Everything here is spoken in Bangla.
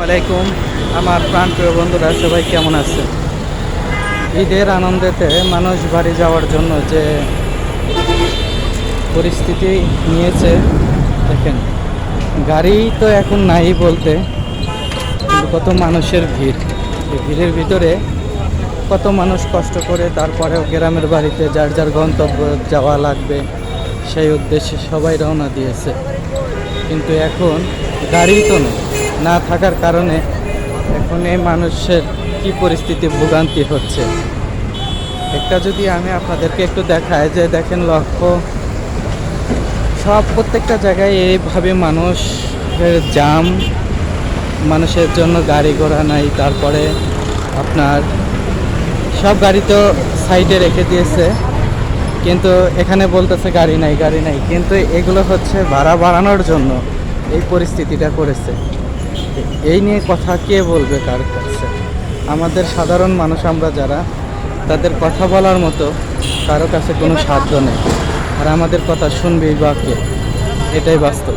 ওয়ালাইকুম। আমার প্রাণপ্রিয় বন্ধুরা সবাই কেমন আছে? ঈদের আনন্দেতে মানুষ বাড়ি যাওয়ার জন্য যে পরিস্থিতি নিয়েছে দেখেন, গাড়ি তো এখন নাই বলতে, কিন্তু কত মানুষের ভিড়। এই ভিড়ের ভিতরে কত মানুষ কষ্ট করে তারপরেও গ্রামের বাড়িতে যার যার গন্তব্য যাওয়া লাগবে সেই উদ্দেশ্যে সবাই রওনা দিয়েছে। কিন্তু এখন গাড়ি তো নেই, না থাকার কারণে এখন এই মানুষের কি পরিস্থিতি ভোগান্তি হচ্ছে। একটা যদি আমি আপনাদেরকে একটু দেখাই যে দেখেন, লক্ষ্য প্রত্যেকটা জায়গায় এইভাবে মানুষের জাম, মানুষের জন্য গাড়ি ঘোড়া নাই। তারপরে আপনার সব গাড়ি তো সাইডে রেখে দিয়েছে, কিন্তু এখানে বলতেছে গাড়ি নাই গাড়ি নাই, কিন্তু এগুলো হচ্ছে ভাড়া বাড়ানোর জন্য এই পরিস্থিতিটা করেছে। এই নিয়ে কথা কে বলবে কার কাছে? আমাদের সাধারণ মানুষ আমরা যারা, তাদের কথা বলার মতো কারো কাছে কোনো সাধ্য নেই। আর আমাদের কথা শুনবেই বা কে? এটাই বাস্তব।